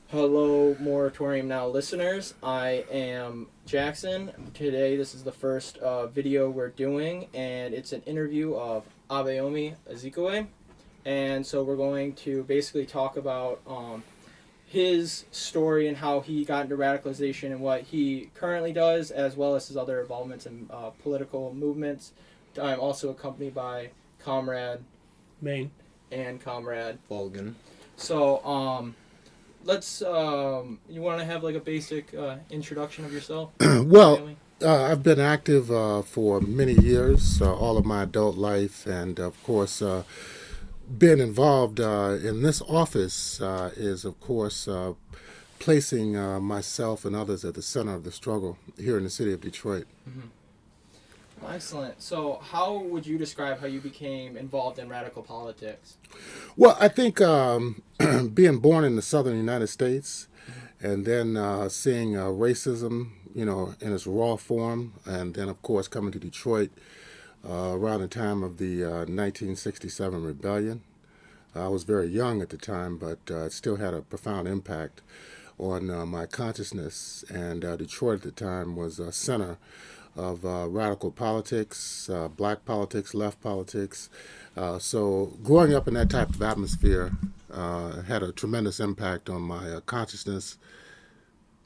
Hello, Moratorium Now listeners. I am Jackson. Today, this is the first video we're doing, and it's an interview of Abayomi Azikiwe. And so, we're going to basically talk about his story and how he got into radicalization and what he currently does, as well as his other involvements in political movements. I'm also accompanied by Comrade Maine. and Comrade Volgan. So, let's you want to have like a basic introduction of yourself? Well, Family? I've been active for many years, all of my adult life, and of course, being involved in this office is, of course, placing myself and others at the center of the struggle here in the city of Detroit. Excellent. So how would you describe how you became involved in radical politics? Well, I think being born in the southern United States and then seeing racism, in its raw form, and then, of course, coming to Detroit around the time of the 1967 rebellion. I was very young at the time, but it still had a profound impact on my consciousness. And Detroit at the time was a center of radical politics, black politics, left politics. So growing up in that type of atmosphere had a tremendous impact on my consciousness.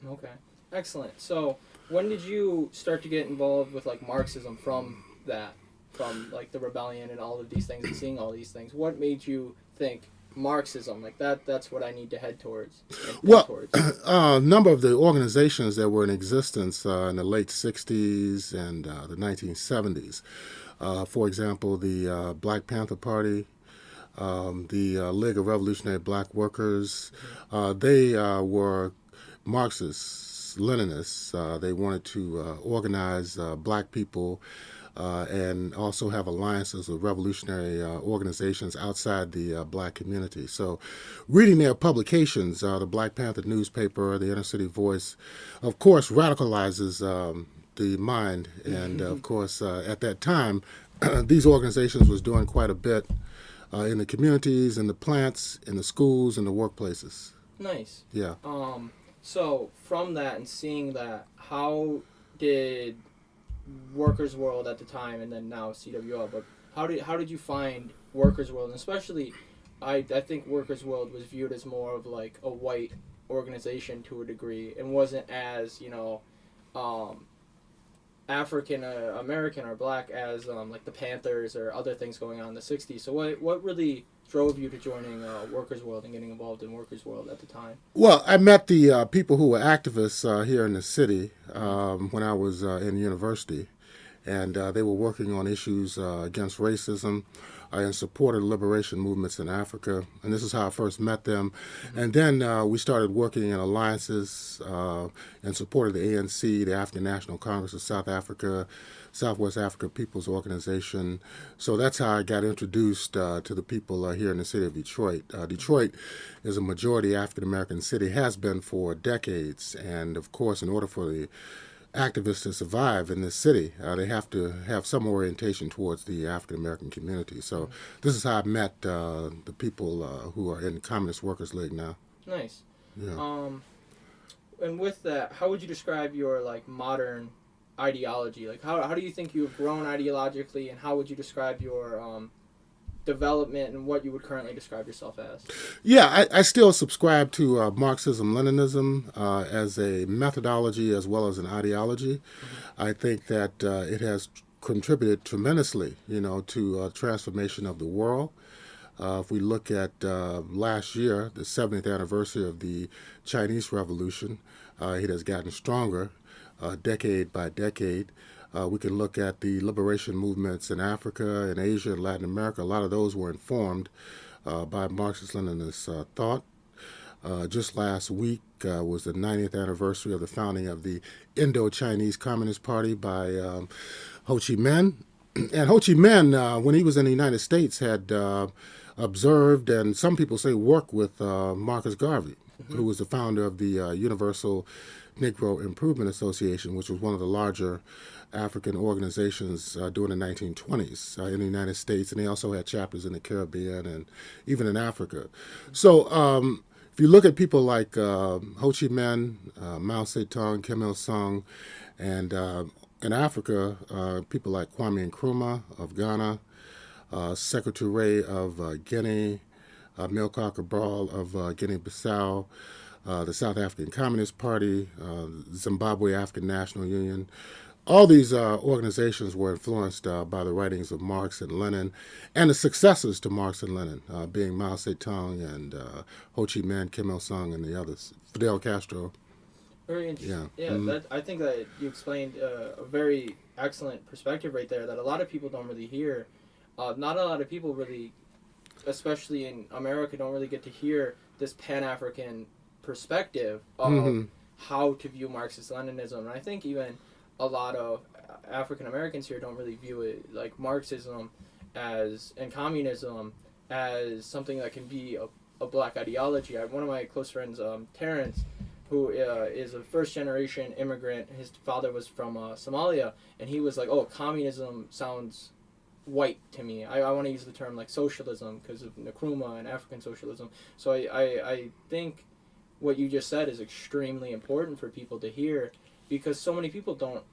Okay. Excellent. So when did you start to get involved with like Marxism from like the rebellion and all of these things and seeing all these things? What made you think Marxism, like that's what I need to head towards? A number of the organizations that were in existence in the late 60s and the 1970s, for example, the Black Panther Party, the League of Revolutionary Black Workers, they were Marxists, Leninists. They wanted to organize black people and also have alliances with revolutionary organizations outside the black community. So reading their publications, the Black Panther newspaper, the Inner City Voice, of course, radicalizes the mind. And, of course, at that time, these organizations was doing quite a bit in the communities, in the plants, in the schools, in the workplaces. Nice. Yeah. So from that and seeing that, how did Workers World at the time and then now CWL, but how did you find Workers World? And especially, I think Workers World was viewed as more of like a white organization to a degree and wasn't as African American or black as like the Panthers or other things going on in the 60s. So what really drove you to joining Workers World and getting involved in Workers World at the time? Well, I met the people who were activists here in the city when I was in university, and they were working on issues against racism and supported liberation movements in Africa. And this is how I first met them. And then we started working in alliances and supported the ANC, the African National Congress of South Africa, Southwest Africa People's Organization. So that's how I got introduced to the people here in the city of Detroit. Detroit is a majority African American city, has been for decades. And of course, in order for the activists to survive in this city, they have to have some orientation towards the African American community. So this is how I met the people who are in the Communist Workers League now. Nice. Yeah. And with that, how would you describe your like modern ideology? Like how do you think you've grown ideologically, and how would you describe your development and what you would currently describe yourself as? Yeah, I still subscribe to Marxism-Leninism as a methodology as well as an ideology. I think that it has contributed tremendously, to transformation of the world. If we look at last year, the 70th anniversary of the Chinese Revolution, it has gotten stronger decade by decade. We can look at the liberation movements in Africa and Asia and Latin America. A lot of those were informed by Marxist-Leninist thought. Just last week was the 90th anniversary of the founding of the Indo-Chinese Communist Party by Ho Chi Minh. And Ho Chi Minh, when he was in the United States, had observed, and some people say worked with Marcus Garvey, who was the founder of the Universal Negro Improvement Association, which was one of the larger African organizations during the 1920s in the United States, and they also had chapters in the Caribbean and even in Africa. So if you look at people like Ho Chi Minh, Mao Zedong, Kim Il Sung, and in Africa, people like Kwame Nkrumah of Ghana, Sekou Touré of Guinea, Amilcar Cabral of Guinea-Bissau, the South African Communist Party, Zimbabwe African National Union. All these organizations were influenced by the writings of Marx and Lenin, and the successors to Marx and Lenin, being Mao Zedong and Ho Chi Minh, Kim Il Sung, and the others, Fidel Castro. Very interesting. Yeah, I think that you explained a very excellent perspective right there that a lot of people don't really hear. Not a lot of people really, especially in America, don't really get to hear this Pan-African perspective of how to view Marxist-Leninism. And I think even a lot of African Americans here don't really view it like Marxism and communism as something that can be a black ideology. One of my close friends, Terrence, who is a first-generation immigrant, his father was from Somalia, and he was like, "Oh, communism sounds white to me. I want to use the term like socialism because of Nkrumah and African socialism." So I think what you just said is extremely important for people to hear, because so many people don't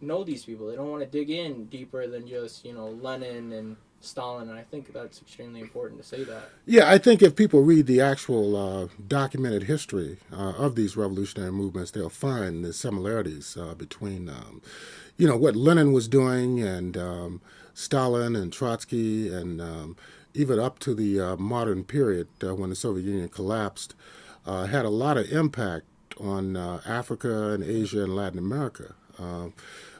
know these people. They don't want to dig in deeper than just, Lenin and Stalin, and I think that's extremely important to say that. Yeah, I think if people read the actual documented history of these revolutionary movements, they'll find the similarities between, what Lenin was doing and Stalin and Trotsky, and even up to the modern period when the Soviet Union collapsed, had a lot of impact on Africa and Asia and Latin America.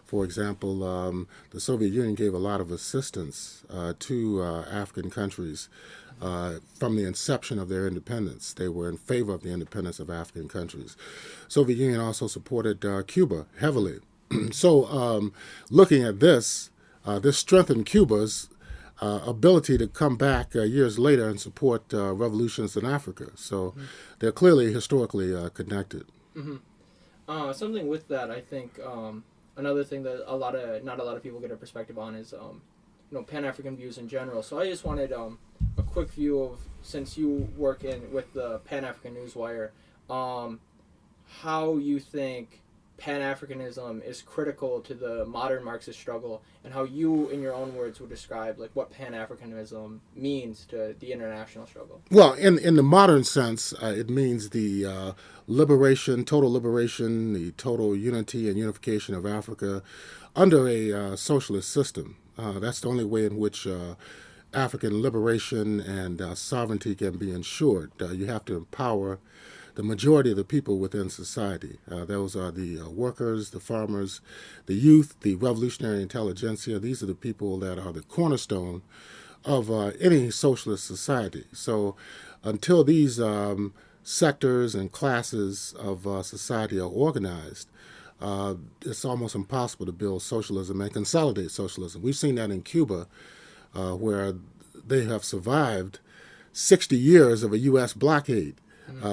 For example, the Soviet Union gave a lot of assistance to African countries from the inception of their independence. They were in favor of the independence of African countries. Soviet Union also supported Cuba heavily. So looking at this strengthened Cuba's ability to come back years later and support revolutions in Africa. So they're clearly historically connected. Something with that, I think, another thing that not a lot of people get a perspective on is Pan-African views in general. So I just wanted a quick view of, since you work with the Pan-African Newswire, how you think Pan-Africanism is critical to the modern Marxist struggle, and how you, in your own words, would describe what Pan-Africanism means to the international struggle. Well, in the modern sense, it means the total liberation, the total unity and unification of Africa under a socialist system. That's the only way in which African liberation and sovereignty can be ensured. You have to empower the majority of the people within society. Those are the workers, the farmers, the youth, the revolutionary intelligentsia. These are the people that are the cornerstone of any socialist society. So until these sectors and classes of society are organized, it's almost impossible to build socialism and consolidate socialism. We've seen that in Cuba, where they have survived 60 years of a U.S. blockade.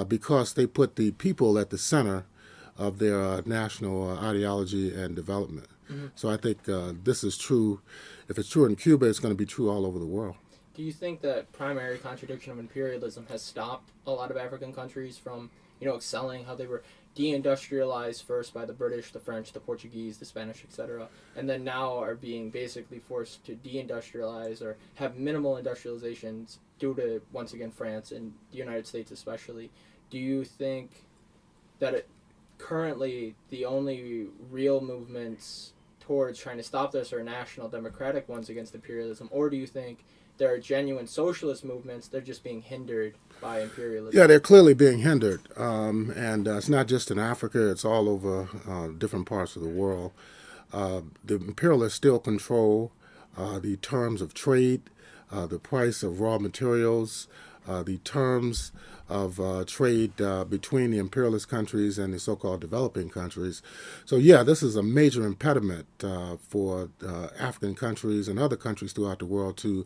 Because they put the people at the center of their national ideology and development. So I think this is true. If it's true in Cuba, it's going to be true all over the world. Do you think that primary contradiction of imperialism has stopped a lot of African countries from, excelling, how they were deindustrialized first by the British, the French, the Portuguese, the Spanish, etc., and then now are being basically forced to deindustrialize or have minimal industrializations due to, once again, France and the United States especially? Do you think that currently the only real movements towards trying to stop this are national democratic ones against imperialism, or do you think there are genuine socialist movements, they're just being hindered by imperialism? Yeah, they're clearly being hindered. And it's not just in Africa, it's all over different parts of the world. The imperialists still control the terms of trade, the price of raw materials, the terms of trade between the imperialist countries and the so-called developing countries. So yeah, this is a major impediment for African countries and other countries throughout the world to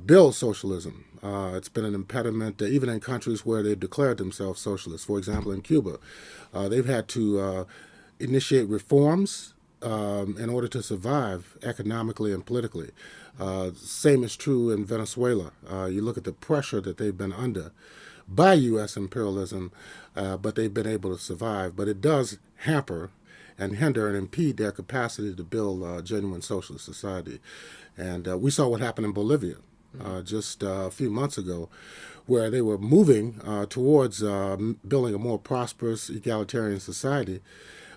build socialism. It's been an impediment even in countries where they've declared themselves socialists. For example, in Cuba, they've had to initiate reforms in order to survive economically and politically. Same is true in Venezuela. You look at the pressure that they've been under by U.S. imperialism, but they've been able to survive. But it does hamper and hinder and impede their capacity to build a genuine socialist society. And we saw what happened in Bolivia just a few months ago, where they were moving towards building a more prosperous, egalitarian society.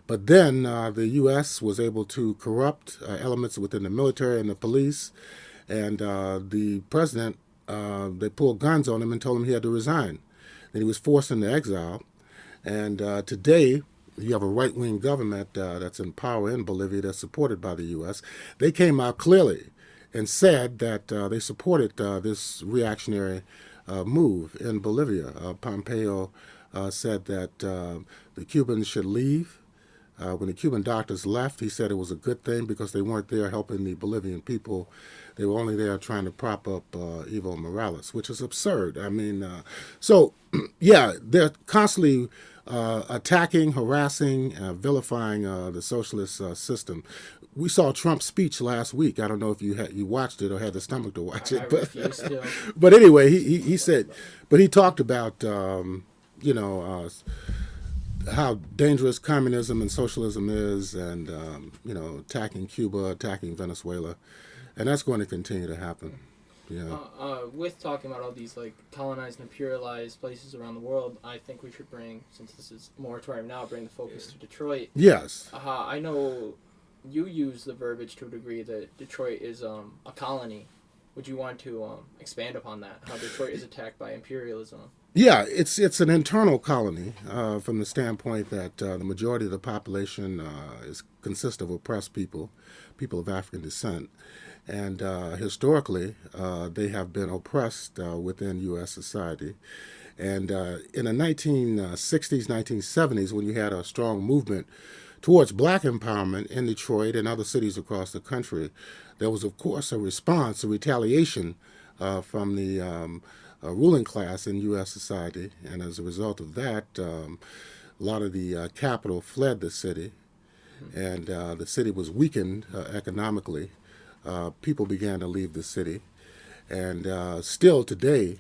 But then the U.S. was able to corrupt elements within the military and the police, and the president, they pulled guns on him and told him he had to resign. Then he was forced into exile. And today, you have a right-wing government that's in power in Bolivia that's supported by the U.S. They came out clearly and said that they supported this reactionary move in Bolivia. Pompeo said that the Cubans should leave. When the Cuban doctors left, he said it was a good thing because they weren't there helping the Bolivian people. They were only there trying to prop up Evo Morales, which is absurd. I mean, so, yeah, they're constantly attacking, harassing, vilifying the socialist system. We saw Trump's speech last week. I don't know if you watched it or had the stomach to watch it. But anyway, he said, but he talked about, how dangerous communism and socialism is, and attacking Cuba, attacking Venezuela, and that's going to continue to happen. Yeah. With talking about all these like colonized and imperialized places around the world, I think we should bring, since this is Moratorium Now, bring the focus to Detroit. Yes. I know you use the verbiage to a degree that Detroit is a colony. Would you want to expand upon that? How Detroit is attacked by imperialism? Yeah, it's an internal colony from the standpoint that the majority of the population consists of oppressed people of African descent. And historically, they have been oppressed within U.S. society. And in the 1960s, 1970s, when you had a strong movement towards black empowerment in Detroit and other cities across the country, there was, of course, a response, a retaliation from the ruling class in U.S. society. And as a result of that, a lot of the capital fled the city, and the city was weakened economically. People began to leave the city. And still today,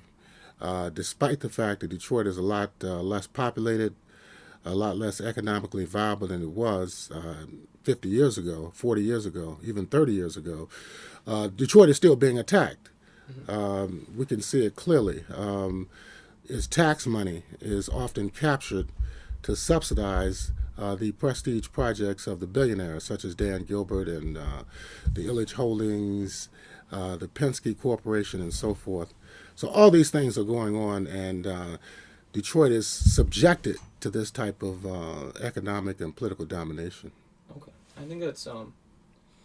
despite the fact that Detroit is a lot less populated, a lot less economically viable than it was 50 years ago, 40 years ago, even 30 years ago, Detroit is still being attacked. We can see it clearly. Its tax money is often captured to subsidize the prestige projects of the billionaires, such as Dan Gilbert and the Illich Holdings, the Penske Corporation, and so forth. So all these things are going on, and Detroit is subjected to this type of economic and political domination. Okay. I think that's a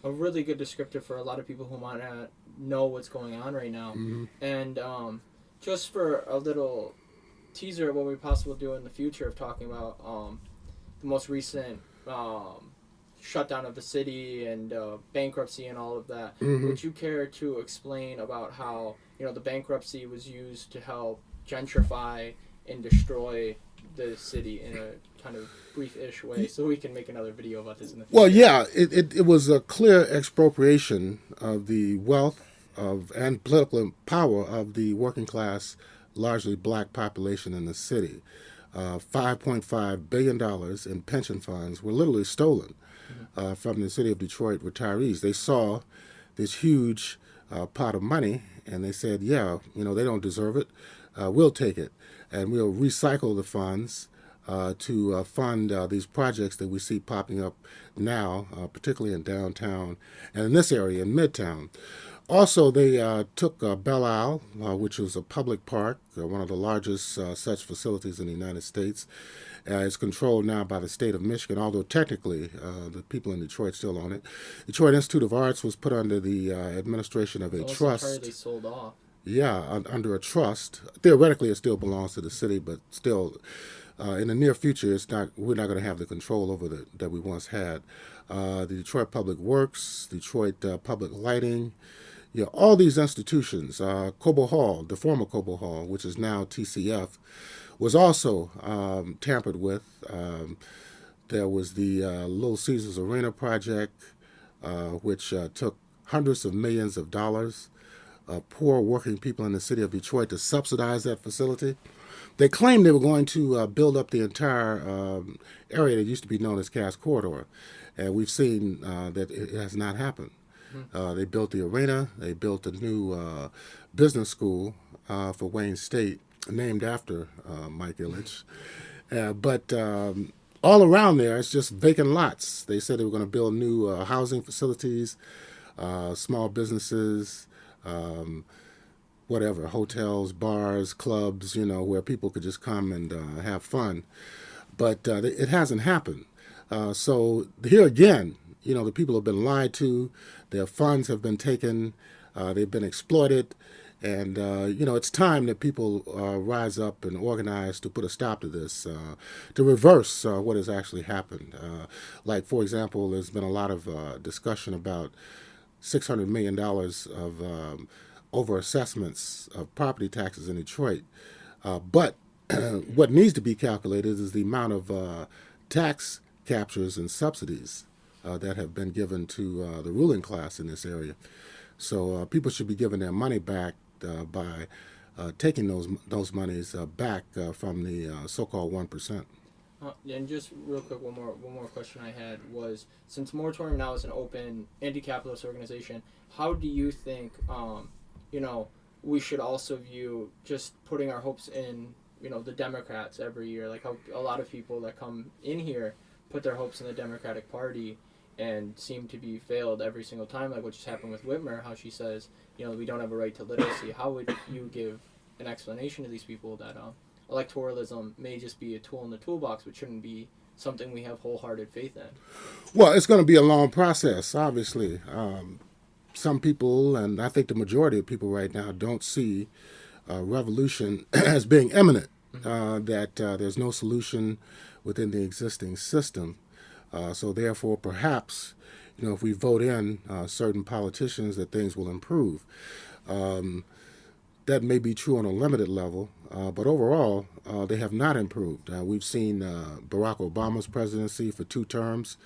really good descriptor for a lot of people who might not know what's going on right now. Mm-hmm. And just for a little teaser of what we possibly do in the future of talking about the most recent shutdown of the city and bankruptcy and all of that, would you care to explain about how the bankruptcy was used to help gentrify and destroy the city in a kind of brief-ish way, so we can make another video about this in the future? Well, yeah, it was a clear expropriation of the wealth and political power of the working class, largely black population in the city. $5.5 billion in pension funds were literally stolen from the city of Detroit retirees. They saw this huge pot of money, and they said, yeah, they don't deserve it. We'll take it, and we'll recycle the funds to fund these projects that we see popping up now, particularly in downtown and in this area, in Midtown. Also, they took Belle Isle, which was a public park, one of the largest such facilities in the United States. It's controlled now by the state of Michigan, although technically the people in Detroit still own it. Detroit Institute of Arts was put under the administration of a trust. Entirely sold off. Yeah, under a trust. Theoretically, it still belongs to the city, but still, in the near future, we're not going to have the control over that we once had. The Detroit Public Works, Detroit Public Lighting, all these institutions. Cobo Hall, the former Cobo Hall, which is now TCF, was also tampered with There was the Little Caesars Arena project, which took hundreds of millions of dollars of poor working people in the city of Detroit to subsidize that facility. They claimed they were going to build up the entire area that used to be known as Cass Corridor, and we've seen that it has not happened. They built the arena. They built a new business school for Wayne State, named after Mike Ilitch. But all around there, it's just vacant lots. They said they were going to build new housing facilities, small businesses, whatever, hotels, bars, clubs, where people could just come and have fun. But it hasn't happened. So here again, the people have been lied to. Their funds have been taken. They've been exploited. And, it's time that people rise up and organize to put a stop to this, to reverse what has actually happened. Like, for example, there's been a lot of discussion about $600 million of overassessments of property taxes in Detroit. But what needs to be calculated is the amount of tax captures and subsidies that have been given to the ruling class in this area. So people should be given their money back by taking those monies back from the so-called 1%. And just real quick, one more question I had was, since Moratorium Now is an open anti-capitalist organization, how do you think we should also view just putting our hopes in the Democrats every year? Like how a lot of people that come in here put their hopes in the Democratic Party and seem to be failed every single time, like what just happened with Whitmer, how she says, we don't have a right to literacy. How would you give an explanation to these people that electoralism may just be a tool in the toolbox, but shouldn't be something we have wholehearted faith in? Well, it's going to be a long process, obviously. Some people, and I think the majority of people right now, don't see revolution as being imminent, that there's no solution within the existing system. So therefore, perhaps, if we vote in certain politicians, that things will improve. That may be true on a limited level, but overall, they have not improved. We've seen Barack Obama's presidency for 2 terms.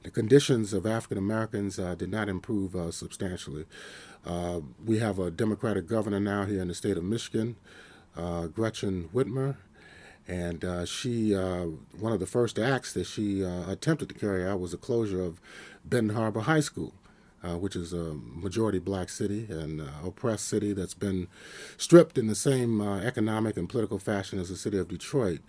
The conditions of African Americans did not improve substantially. We have a Democratic governor now here in the state of Michigan, Gretchen Whitmer. And she, one of the first acts that she attempted to carry out was the closure of Benton Harbor High School, which is a majority black city and oppressed city that's been stripped in the same economic and political fashion as the city of Detroit.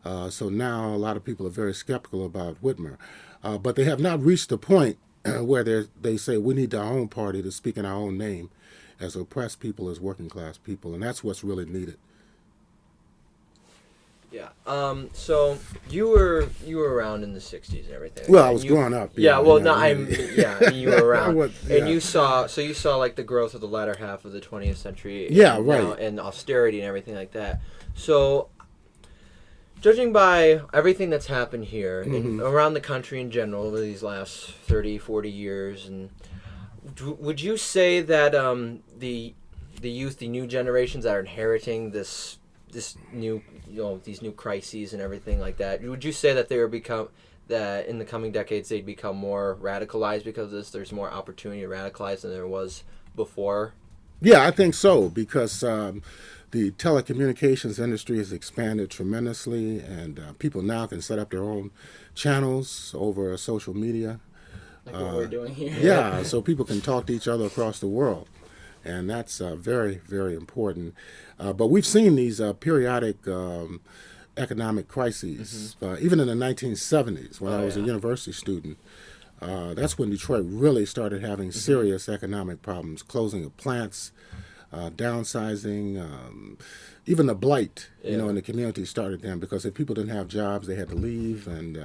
So now a lot of people are very skeptical about Whitmer. But they have not reached the point where they say we need our own party to speak in our own name as oppressed people, as working class people, and that's what's really needed. Yeah. So you were around in the '60s and everything. Well, I was growing up. Yeah. Well, no, you were around, yeah. And you saw like the growth of the latter half of the 20th century. Yeah, right. And austerity and everything like that. So, judging by everything that's happened here and around the country in general over these last 30, 40 years, and would you say that the youth, the new generations that are inheriting this new, these new crises and everything like that, would you say that that in the coming decades they'd become more radicalized because of this? There's more opportunity to radicalize than there was before? Yeah, I think so, because the telecommunications industry has expanded tremendously, and people now can set up their own channels over social media. Like what we're doing here. Yeah, so people can talk to each other across the world. And that's very, very important. But we've seen these periodic economic crises. Even in the 1970s, when I was a university student, that's when Detroit really started having serious economic problems, closing of plants, downsizing, even the blight, in the community started then, because if people didn't have jobs, they had to leave, and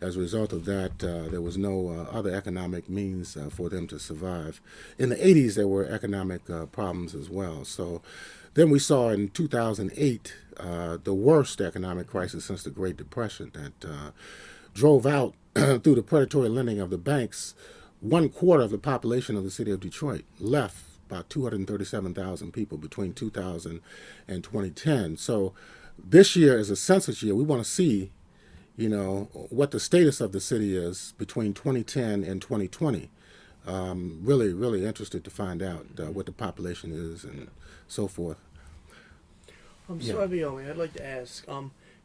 as a result of that, there was no other economic means for them to survive. In the 80s, there were economic problems as well. So then we saw in 2008 the worst economic crisis since the Great Depression that drove out, through the predatory lending of the banks, 1/4 of the population of the city of Detroit left. About 237,000 people between 2000 and 2010. So this year is a census year. We want to see, what the status of the city is between 2010 and 2020. Really, really interested to find out what the population is and so forth. So Abayomi, I'd like to ask,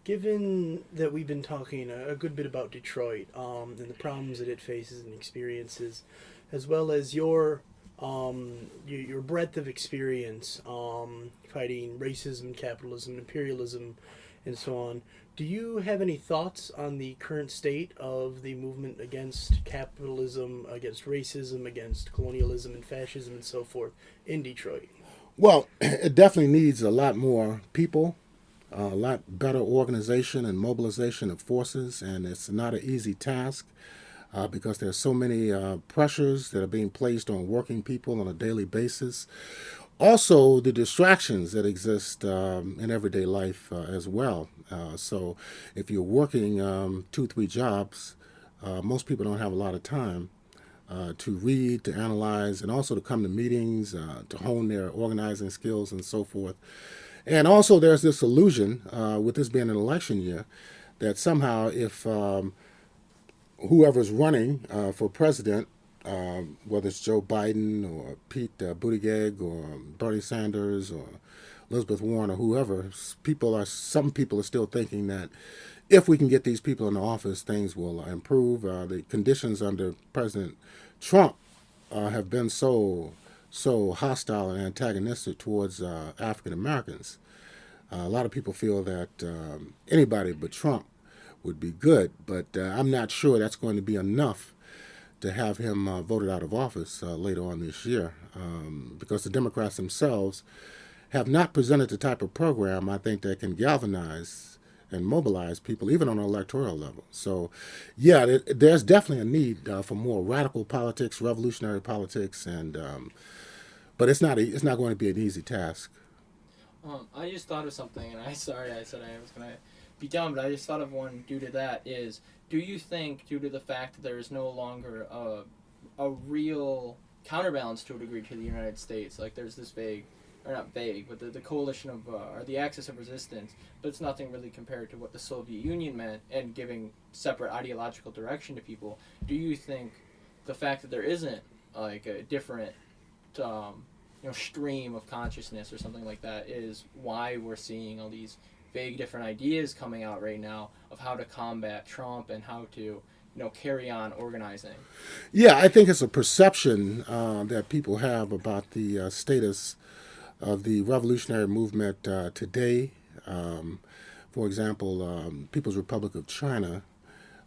given that we've been talking a good bit about Detroit and the problems that it faces and experiences, as well as your breadth of experience fighting racism, capitalism, imperialism, and so on, do you have any thoughts on the current state of the movement against capitalism, against racism, against colonialism and fascism and so forth in Detroit? Well, it definitely needs a lot more people, a lot better organization and mobilization of forces, and it's not an easy task because there are so many pressures that are being placed on working people on a daily basis. Also, the distractions that exist in everyday life as well. So if you're working 2-3 jobs, most people don't have a lot of time to read, to analyze, and also to come to meetings, to hone their organizing skills and so forth. And also there's this illusion, with this being an election year, that somehow if whoever's running for president, whether it's Joe Biden or Pete Buttigieg or Bernie Sanders or Elizabeth Warren or whoever, some people are still thinking that if we can get these people in the office, things will improve. The conditions under President Trump have been so hostile and antagonistic towards African Americans. A lot of people feel that anybody but Trump would be good, but I'm not sure that's going to be enough to have him voted out of office later on this year, because the Democrats themselves have not presented the type of program I think that can galvanize and mobilize people, even on an electoral level. So, yeah, there's definitely a need for more radical politics, revolutionary politics, and but it's not going to be an easy task. I just thought of something, and I said I was going to be done, but I just thought of one due to that is, do you think, due to the fact that there is no longer a real counterbalance to a degree to the United States, like there's this vague, or not vague, but the coalition of, or the axis of resistance, but it's nothing really compared to what the Soviet Union meant and giving separate ideological direction to people. Do you think the fact that there isn't like a different stream of consciousness or something like that is why we're seeing all these vague different ideas coming out right now of how to combat Trump and how to carry on organizing? Yeah, I think it's a perception that people have about the status of the revolutionary movement today. For example, People's Republic of China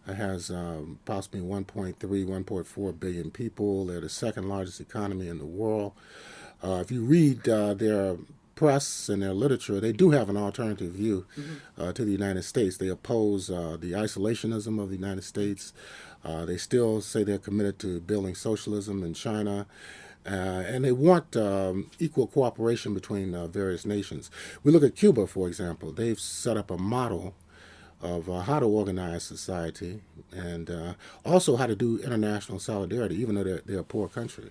has approximately 1.3, 1.4 billion people. They're the second largest economy in the world. If you read their press and their literature, they do have an alternative view to the United States. They oppose the isolationism of the United States. They still say they're committed to building socialism in China. And they want equal cooperation between various nations. We look at Cuba, for example. They've set up a model of how to organize society and also how to do international solidarity, even though they're a poor country.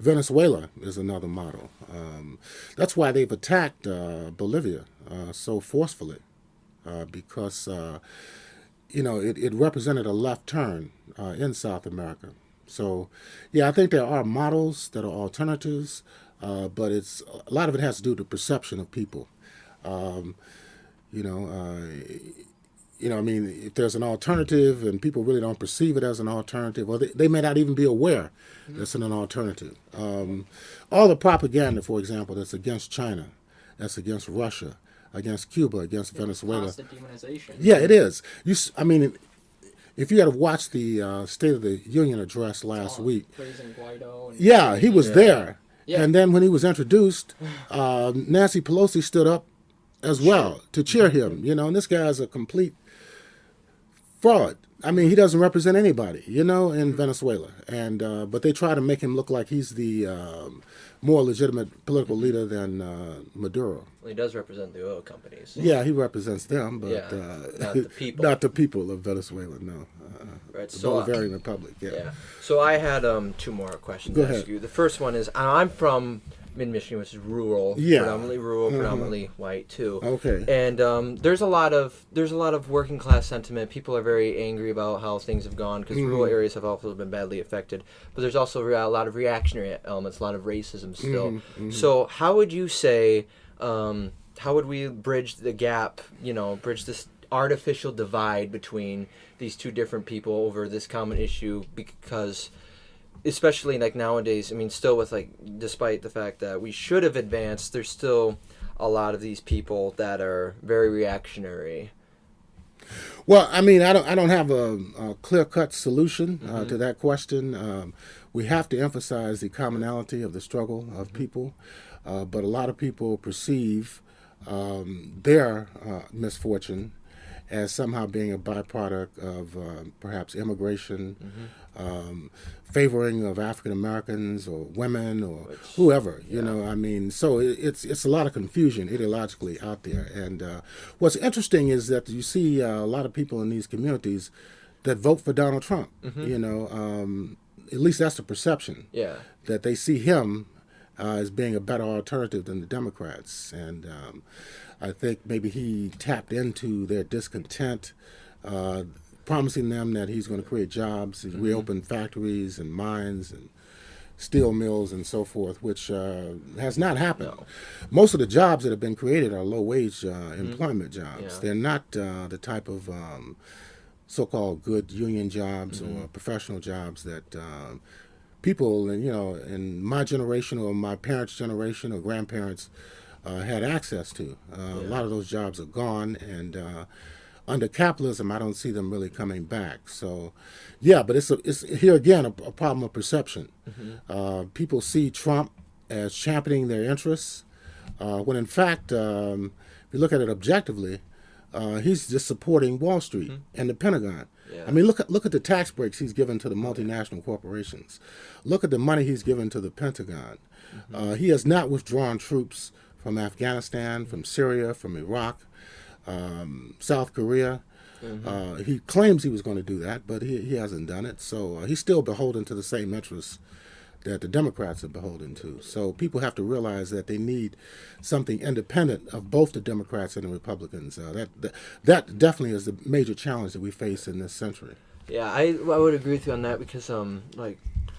Venezuela is another model. That's why they've attacked Bolivia so forcefully, because it represented a left turn in South America. So, yeah, I think there are models that are alternatives, but a lot of it has to do with the perception of people. If there's an alternative and people really don't perceive it as an alternative, or they may not even be aware it's an alternative. All the propaganda, for example, that's against China, that's against Russia, against Cuba, against Venezuela. Constant demonization. Yeah, it is. If you had watched the State of the Union address last week, praising Guaido and he was there. Yeah. And then when he was introduced, Nancy Pelosi stood up as well to cheer him. And this guy is a complete fraud. He doesn't represent anybody, in Venezuela. And but they try to make him look like he's the more legitimate political leader than Maduro. Well, he does represent the oil companies. Yeah, he represents them, but not the people. Not the people of Venezuela, no. Right, the so Bolivarian Republic, yeah. So I had 2 more questions to ask you. The first one is, I'm from in Michigan, which is rural, Yeah. predominantly rural, predominantly white too. Okay. And there's a lot of working class sentiment. People are very angry about how things have gone because rural areas have also been badly affected. But there's also a lot of reactionary elements, a lot of racism still. So how would you say, how would we bridge the gap? Bridge this artificial divide between these two different people over this common issue, because especially like nowadays, I mean, still with like, despite the fact that we should have advanced, there's still a lot of these people that are very reactionary. Well, I mean, I don't have a clear-cut solution to that question. We have to emphasize the commonality of the struggle of people, but a lot of people perceive their misfortune as somehow being a byproduct of perhaps immigration, favoring of African Americans or women or whoever. You know, I mean, so it's a lot of confusion ideologically out there. And what's interesting is that you see a lot of people in these communities that vote for Donald Trump. You know, at least that's the perception. Yeah. That they see him as being a better alternative than the Democrats. And I think maybe he tapped into their discontent, promising them that he's going to create jobs, reopen factories and mines and steel mills and so forth, which has not happened. No. Most of the jobs that have been created are low-wage employment jobs. Yeah. They're not the type of so-called good union jobs or professional jobs that people, in my generation or my parents' generation or grandparents had access to. A lot of those jobs are gone, and under capitalism, I don't see them really coming back. So, yeah, but it's here again a problem of perception. People see Trump as championing their interests, when in fact, if you look at it objectively, he's just supporting Wall Street and the Pentagon. Yeah. I mean, look at the tax breaks he's given to the multinational corporations. Look at the money he's given to the Pentagon. He has not withdrawn troops from Afghanistan, from Syria, from Iraq, South Korea. He claims he was going to do that, but he hasn't done it. So he's still beholden to the same interests that the Democrats are beholden to. So people have to realize that they need something independent of both the Democrats and the Republicans. That definitely is the major challenge that we face in this century. Yeah, I would agree with you on that because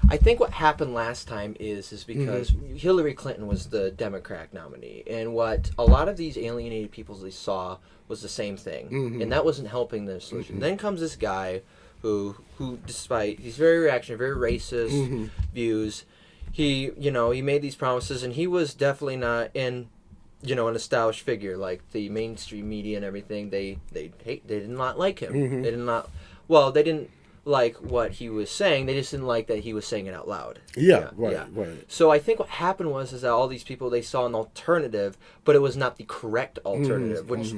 I think what happened last time is because Hillary Clinton was the Democrat nominee, and what a lot of these alienated people they saw was the same thing, and that wasn't helping the solution. Then comes this guy who despite he's very reactionary, very racist views, he made these promises, and he was definitely not an established figure like the mainstream media and everything. They did not like him. They didn't like what he was saying. They just didn't like that he was saying it out loud. Right. So I think what happened was that all these people, they saw an alternative, but it was not the correct alternative. Which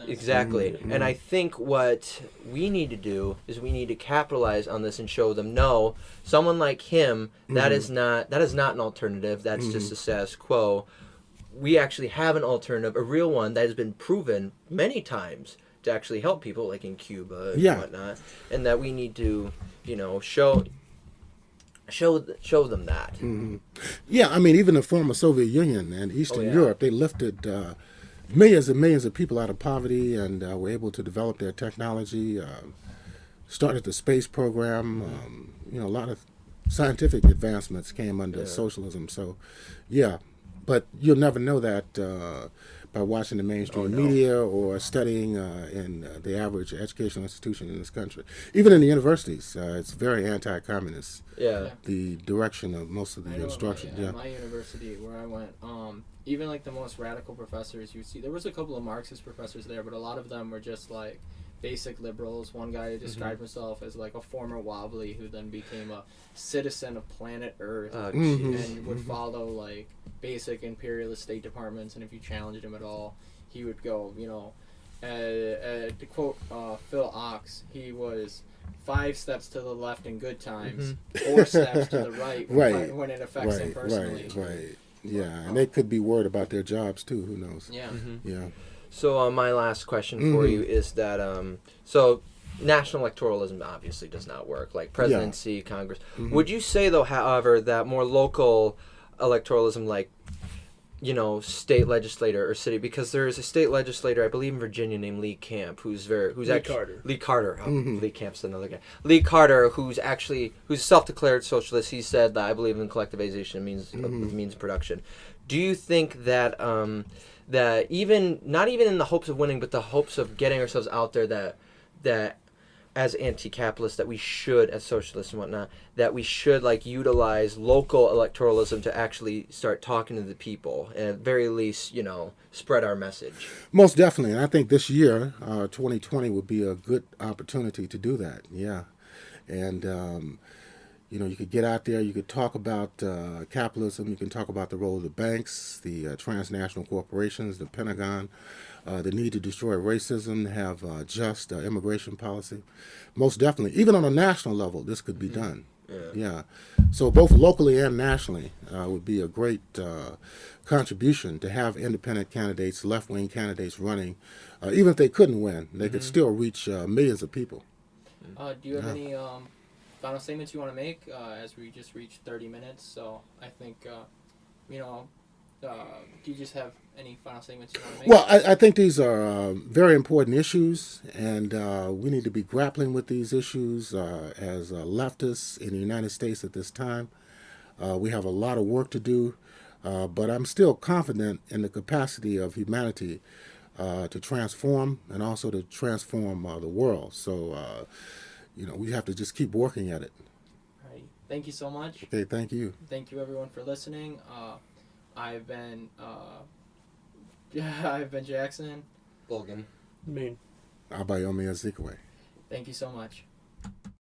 exactly. And I think what we need to do is we need to capitalize on this and show them, no, someone like him, that is not an alternative. That's just a status quo. We actually have an alternative, a real one that has been proven many times to actually help people, like in Cuba and whatnot, and that we need to, show them that. Yeah, I mean, even the former Soviet Union and Eastern Europe, they lifted millions and millions of people out of poverty and were able to develop their technology, started the space program. A lot of scientific advancements came under socialism. So, yeah, but you'll never know that by watching the mainstream media or studying in the average educational institution in this country. Even in the universities, it's very anti-communist. Yeah. The direction of most of the instruction. My university where I went, even like the most radical professors you would see, there was a couple of Marxist professors there, but a lot of them were just like basic liberals. One guy described himself as like a former wobbly who then became a citizen of planet Earth and would follow like basic imperialist State Departments, and if you challenged him at all, he would go, to quote Phil Ox, he was 5 steps to the left in good times, 4 steps to the right when it affects him personally. Right. Yeah, and they could be worried about their jobs too, who knows. Yeah. So my last question for you is that so national electoralism obviously does not work, like presidency, Congress. Would you say though, however, that more local electoralism, like state legislator or city, because there is a state legislator, I believe in Virginia, named Lee Camp, who's Lee Carter. Lee Carter. Oh, Lee Camp's another guy. Lee Carter, who's a self-declared socialist. He said that I believe in collectivization means production. Do you think that that even not even in the hopes of winning, but the hopes of getting ourselves out there, that as anti-capitalists, that we should, as socialists and whatnot, that we should utilize local electoralism to actually start talking to the people, and at very least, spread our message? Most definitely, and I think this year, 2020, would be a good opportunity to do that. Yeah, and you could get out there, you could talk about capitalism, you can talk about the role of the banks, the transnational corporations, the Pentagon, the need to destroy racism, have just immigration policy. Most definitely, even on a national level, this could be done. Yeah. So both locally and nationally would be a great contribution to have independent candidates, left-wing candidates running. Even if they couldn't win, they could still reach millions of people. Do you have any final statements you want to make as we just reached 30 minutes? So I think, do you just have any final statements you want to make? Well, I think these are very important issues, and we need to be grappling with these issues as leftists in the United States at this time. We have a lot of work to do, but I'm still confident in the capacity of humanity to transform and also to transform the world. So, we have to just keep working at it. All right. Thank you so much. Okay, thank you. Thank you, everyone, for listening. I've been Jackson. Bulgan. Maine. Abayomi Azikiwe. Thank you so much.